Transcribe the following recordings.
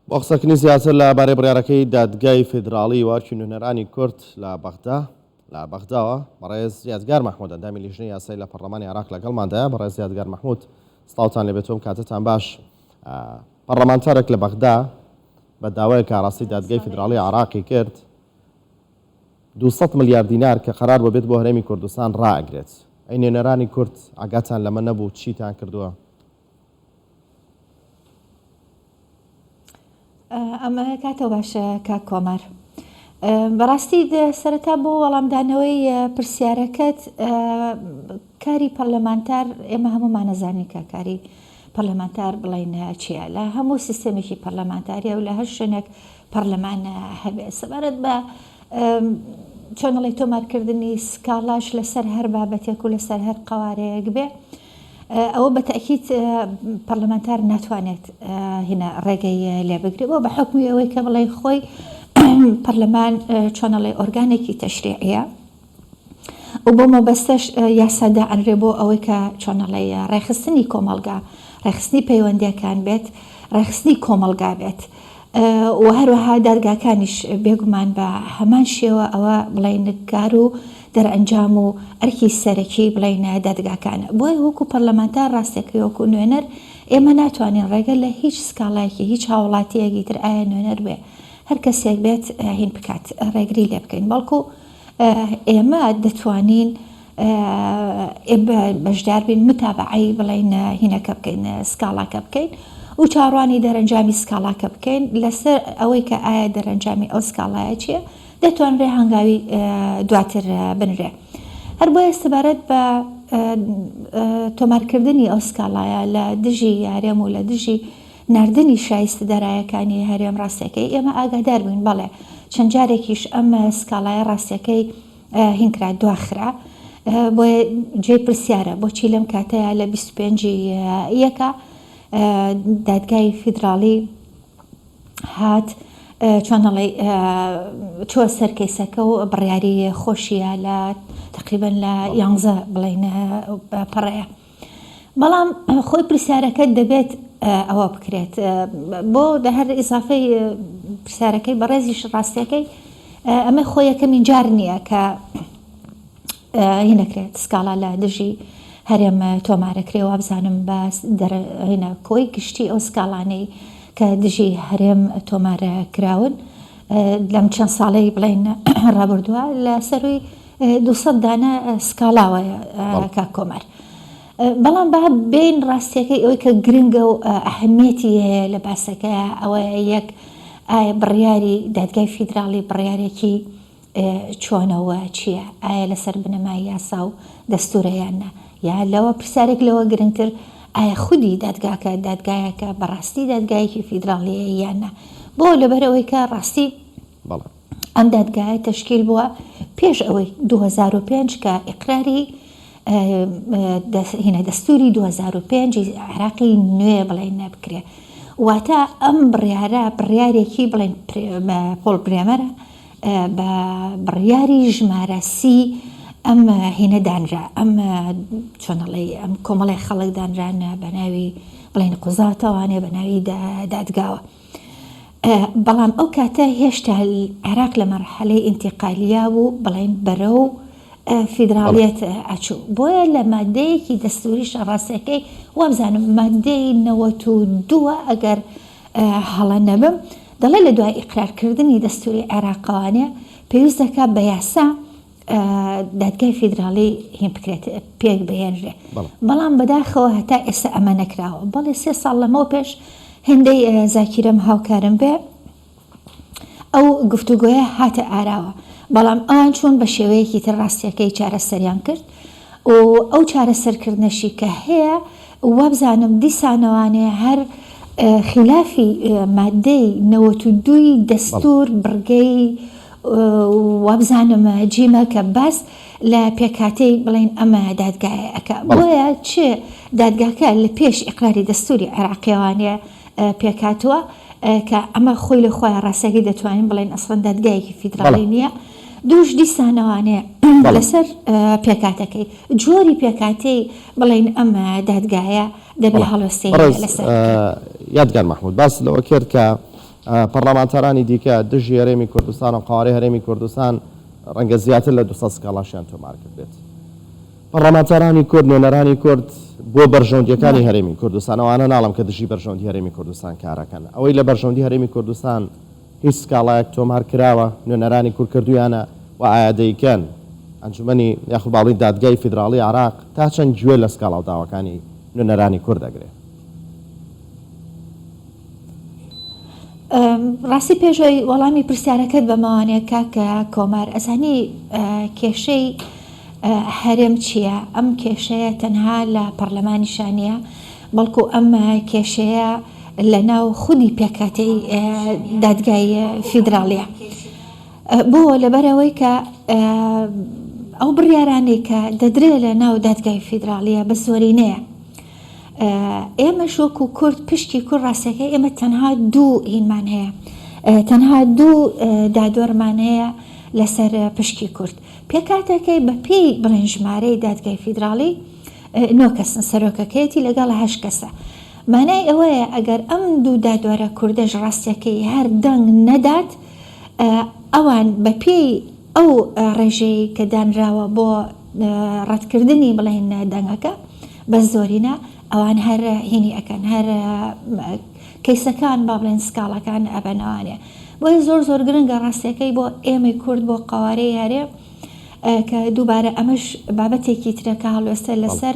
بۆقسەکنی زیاتر لە بارەی بڕیارەکەی دادگای فیدراڵی وارکی نوێنەرانی کورد لە بەغداوە بەڕێز زیادگار مەحموود ئەندامی لیژنەی یاسایی لە پەرلەمانی عێراق لەگەڵماندایە. بەڕێز زیادگار مەحموود سڵاوتان لێبێتەوە، کاتتان باش. پەرلەمانتارێک لە بەغدا بە داوای کاڕاستی دادگای فیدراڵی عێراقی کرد 200 ملیار دینار کە قەرار بۆ بێت بۆ هەرێمی کوردستان ڕائەگرێت. ئەی نوێنەرانی کورد ئاگاتان لەمە نەبوو، چیتان کردووە؟ ئەمە کاتەوە باشە کاک کۆمەر، بەڕاستی سەرەتا بۆ وەڵامدانەوەی پرسیارەکەت کاری پەرلەمانتار ئێمە هەمومان نەزانین کە کاری پەرلەمانتار بڵین چییە لە هەموو سیستەمێکی پەرلەمانتاریە و لە هەر شوێنێک پەرلەمان هەبێت سەبارەت بە چۆنەڵی تۆمارکردنی سکاڵاش لەسەر هەر بابەتێک و لەسەر هەر قوارەیەک بێ. ئەوە بە تەکید پەرلەمانتار ناتوانێت هێنا ڕێگەی لێ بگرێت بۆ بە حکمی ئەوەی کە بڵێ خۆی پەرلەمان چۆنەڵی ئۆرگانێکی تەشریعیە و بۆ مەبەستەش یاسادا ئەنرێ بۆ ئەوەی کە چۆنەڵی ڕێخستنی کۆمەلگا، ڕێخستنی پەیوەندیەکان بێت، ڕێخستنی کۆمەلگا بێت و هەروەها دادگاکانیش بێگومان بە هەمان شێوە ئەوە بڵێن کار و دەرئەنجام و ئەرکی سەرەکی بڵێنە دادگاکانە. بۆیە وەکو پەرلەمانتار ڕاستێکی وەکو نوێنەر ئێمە ناتوانین ڕێگە لە هیچ سکاڵایەکی هیچ هاوڵاتیەکی تر ئایا نوێنەر بێ هەر کەسێک بێت هین بکات ڕێگری لێ بکەین، بەڵکو ئێمە دەتوانین بەشدار بین متابعی بڵێن هینەکە بکەین، سکاڵاکە بکەین و چاڕوانی دەرەنجامی سکاڵاکە بکەین لەسەر ئەوەی کە ئایا دەرەنجامی ئەو سکاڵایە چییە دەتوانرێ هەنگاوی دواتر بنرێ. هەر بۆیە سەبارەت بە تۆمارکردنی ئەو سکاڵایە لە دژی یارێم و لە دژی ناردنی شایستە دەرایەکانی هەرێم ڕاستیەکەی ئێمە ئاگادار بووین. بەڵێ چەند جارێکیش ئەم سکاڵایە ڕاستیەکەی هینکرا دواخرا بۆیە جێ پرسیارە بۆچی لەم کاتەیە لە 25 یەکە دادگای فیدراڵی هات چۆنەڵی چوە سەر کەیسەکە و بڕیاری خۆشیە لە تقریبا لە 11 بڵێنە پەڕەیە. بەڵام خۆی پرسیارەکە دەبێت ئەوە بکرێت بۆ دە هەر ئیزافەی پرسیارەکەی بەڕێزیش ڕاستیەکەی ئەمە خۆی یەکەمین جار نییە کە هینەکرێت سکاڵا لە دژی هەرێم تۆمارەکرێەوە بزانم بە هینە کۆی گشتی ئەو سکاڵانەی کە دژی هەرێم تۆمارە کراون لەم چەند ساڵەی بڵێن ڕابردووە لە سەروی 200 دانە سکاڵاوەیە کاک کۆمەر. بەڵام با بین ڕاستیەکەی ئەوەی کە گرنگە و ئەهەمیەتی هەیە لە باسەکە ئەوەیە یەک ئایا بڕیاری دادگای فیدراڵی بڕیارێکی چۆنەوە چییە؟ ئایا لەسەر بنەمای یاسا و دەستورەیانە یا لەوە پرسیارێک لەوە گرنگتر ئایا خودی دادگاکە دادگایەکە بەڕاستی دادگایەکی فیدراڵیە یانە؟ بۆ لەبەرەوەی کە ڕاستی ئەم دادگایە تەشکیل بووە پێش ئەوەی 2005 کە ئیقراری هینە دەستوری 2005 عێراقی نوێ بڵێن نەبکرێ. واتە ئەم بڕیارە بڕیارێکی بڵێن پۆڵ برێمەرە بە بڕیاری ژمارە سی ئەم هینە دانرا، ئەم چۆنەڵی ئەم کۆمەڵی خەڵک دانرانە بە ناوی بڵێن قوزاتەوانێ بە ناوی دادگاوە. بەڵام ئەو کاتە هێشتا عێراق لە مەرحەلەی ئینتیقالیا بوو بڵێن بەرەو فیدراڵیەت ئەچوو. بۆیە لە مادەیەکی دەستوریش ڕاستەکەی وابزانم مادەی 92 ئەگەر هەڵە نەبم دەڵێ لە دوای ئیقرارکردنی دەستوری عێراقەوانێ پێویست دەکات بە یاسا دادگای فیدراڵی هین بکرێت پێک بهێنرێ. بەڵام بەداخەوە هەتا ئێستا ئەمە نەکراوە. بەڵێ 3 ساڵ لەمەوە پێش هێندەی زاکیرەم هاوکارم بێ ئەو گفتوگۆیە هاتە ئاراوە، بەڵام ئەوان چوون بە شێوەیەکی تر ڕاستیەکەی چارەسەریان کرد و ئەو چارەسەرکردنەشی کە هەیە وابزانم دیسانەوانێ هەر خلافی مادەی 92 دەستور بڕگەی وابزانم جیمە کە باس لە پێکاتەی بڵێن ئەمە دادگایەکە. بۆیە چێ دادگاکە لە پێش ئیقراری دەستوری عێراقیەوانێ پێکاتوە کە ئەمە خۆی لە خۆیان ڕاستەکەی دەتوانین بڵێن ئەسڵەن دادگایەکی فیدراڵی نییە، دووش دیسانەوانێ لەسەر پێکاتەکەی جۆری پێکاتەی بڵێن ئەمە دادگایە دەبێ هەڵوەستەی لەسەر. یادگار مەحموود باس لەوە کرد کە پەرلەمانتارانی دیکە دژی هەرێمی کوردستان و قوارەی هەرێمی کوردستان ڕەنگە زیاتر لە 200 سکاڵاشیان تۆمار کردێت. پەرلەمانتارانی کورد نوێنەرانی کورد بۆ بەرژەوندیەکانی هەرێمی کوردستان ئەوانە ناڵم کە دژی بەرژەوندی هەرێمی کوردستان کارەکەن. ئەوەی لە بەرژەوندی هەرێمی کوردستان هیچ سکاڵایەک تۆمار کراوە نوێنەرانی کورد کردویانە و ئایا دەیکەن ئەنجومەنی یاخود باڵی دادگای فیدراڵی عراق تا چەند گوێ لە سکاڵاو داواکانی نوێنەرانی کورد دەگرێت؟ ڕاستی پێشەوەی وەڵامی پرسیارەکەت بەمەوانەیە کاکە کۆمار ئەزانی کێشەی هەرێم چییە؟ ئەم کێشەیە تەنها لە پەرلەمانیشانە بەڵکو ئەم کێشەیە لە ناو خودی پێکاتەی دادگای فیدراڵیە بۆ لەبەرەوەی کە ئەو بڕیارانەی کە دەدرێت لە ناو دادگای فیدراڵیە بە زۆرینەیە ئێمە شۆک و کورد پشتی کورد ڕاستەکەی ئێمە تەنها دوو هینمان هەیە تەنها دوو دادوەرمان هەیە لەسەر پشتی کورد پێکاتەکەی بە پێی بڵێن ژمارەی دادگای فیدراڵی 9 کەسن سەرۆکەکەیەتی لەگەڵ 8 کەسە مانای ئەوەیە ئەگەر ئەم دوو دادوەرە کوردەش ڕاستیەکەی هەر دەنگ نەدات ئەوان بە پێی ئەو ڕێژەی کە دانراوە بۆ ڕەتکردنی بڵێن دەنگەکە بە زۆرینە ئەوان هەر هینی ئەەکەن هەر کەیسەکان با بڵێن سکاڵەکان ئەبەنەوانێ بۆی زۆر گرنگە ڕاستیەکەی بۆ ئێمەی کورد بۆ قوارەی هەرێ کە دووبارە ئەمەش بابەتێکی ترەکە هەڵوێستە لەسەر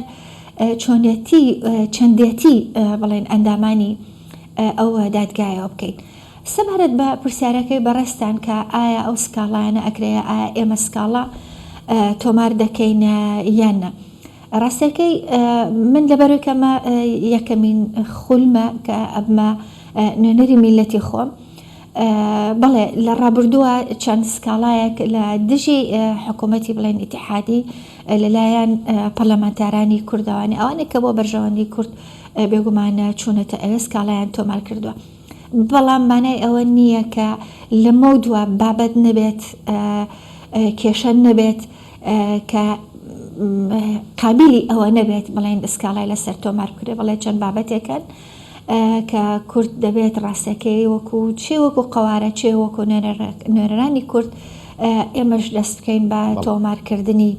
چۆنێتی چەندێتی بڵێن ئەندامانی ئەو دادگایەوە بکەین سەبارەت بە پرسیارەکەی بەڕێستان کە ئایا ئەو سکاڵایانە ئەکرێە ئایا ئێمە سکاڵا تۆمار دەکەین یانە ڕاستەکەی من لەبەرەوەی کەمە یەکەمین خولمە کە ئەبمە نوێنەری میلەتی خۆم بەڵێ لە ڕابردووە چەند سکاڵایەک لە دژی حکوومەتی بڵێن ئیتیحادی لەلایەن پەرلەمانتارانی کوردەوانی ئەوانێک کە بۆ بەرژەوەندی کورد بێگومانە چوونەتە ئەوێ سکاڵایان تۆمار کردووە بەڵام مانای ئەوە نییە کە لەمە دووە بابەت نەبێت کێشە نەبێت کە قابلی ئەوە نەبێت بڵێن سکاڵای لەسەر تۆمار بکرێ بڵێ چەند بابەتێکن کە کورد دەبێت ڕاستەکەی وەکو چێ وەکو قوارە چێ وەکو نوێنەرانی کورد ئێمەش دەست بکەین بە تۆمارکردنی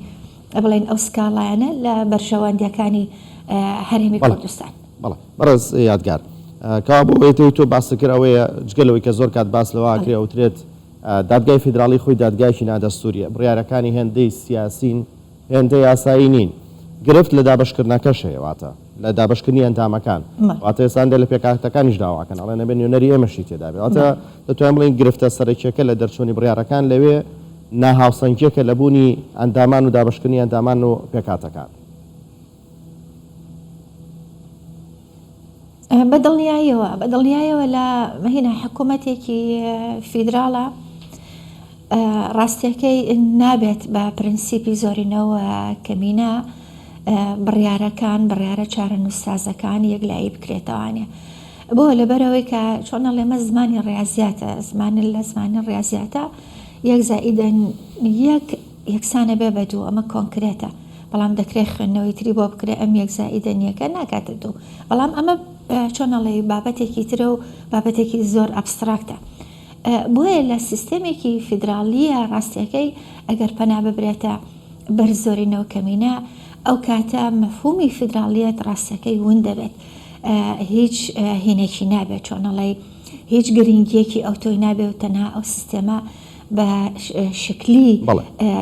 بڵێن ئەو سکاڵایانە لە بەرژەوەندیەکانی هەرێمی کوردستان. بەڕێز یادگار کاوا بۆ بێتەوەی تۆ باسەکردەوەیە جگەلەوەی کە زۆر کات باس لەوە کرێ وترێت دادگای فیدراڵی خۆی دادگایکی نادەستوریە بڕیارەکانی هێندەی سیاسین هێندەی یاسایی نین گرفت لە دابشکردنەکەش هەیەواتە لە دابشکردنی ئەندامەکان واتە ئێستا لە پێکاتەکانیش داواکەن ئەڵێ نەبێت نوێنەری ئێمەشی تێدا بێت واتە دەتوانین بڵێن گرفتە سەرەکیەکە لە دەرچوونی بڕیارەکان لەوێ ناهاوسەنگیەکە لە بوونی ئەندامان و دابشکردنی ئەندامان و پێکاتەکان. بەدڵنیایەوە لە مەهینە حکوومەتێکی فیدراڵە ڕاستیەکەی نابێت بە پرینسیپی زۆرینەوە کەمینە بڕیارەکان بڕیارە چارە نووسازەکان یەکلایی بکرێتەوانێ بۆ لەبەرەوەی کە چۆن ئەڵێمە زمانی ڕاضیاتە زمانن لە زمانی ڕاضیاتە یەک زائیدەن یەکسانە بێ بە دوو ئەمە کۆنکرێتە بەڵام دەکرێت خوێندنەوەی تری بۆ بکرێت ئەم یەک زائیدەن یەکە ناکاتە دوو بەڵام ئەمە چۆن ئەڵێ بابەتێکی ترە و بابەتێکی زۆر ئەبستراکتە بۆیە لە سیستەمێکی فیدراڵیە ڕاستیەکەی ئەگەر پەنا ببرێتە بەرزۆرینەوە کەمینە ئەو کاتە مەفهومی فیدراڵیەت ڕاستیەکەی ون دەبێت هیچ هینێکی نابێت چۆنەڵێ هیچ گرنگیەکی ئەو تۆی نابێت و تەنها ئەو سیستەمە بە شکلی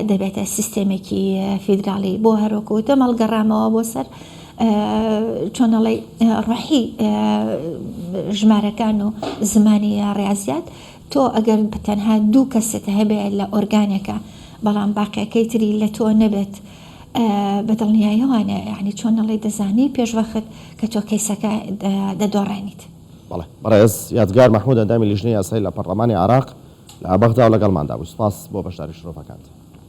دەبێتە سیستەمێکی فیدراڵی بۆ هەروەکو دەمەڵگەڕامەوە بۆ سەر چۆنەڵێ ڕۆحی ژمارەکان و زمانی ڕاضیات تۆ ئەگەر تەنها دوو کەست هەبێت لە ئۆرگانێکە بەڵام باقیەکەی تری لە تۆ نەبێت بەدڵنیایەوانە یعنی چۆنەڵێ دەزانی پێشوەخت کە تۆ کەیسەکە دەدۆڕێنیت. بەڕێز یادگار مەحموود ئەندامی لیژنەی یاسایی لە پەرلەمانی عراق لە بەغدا و لەگەڵماندا بوو. سپاس بۆ بەشداری شرۆفەکانت.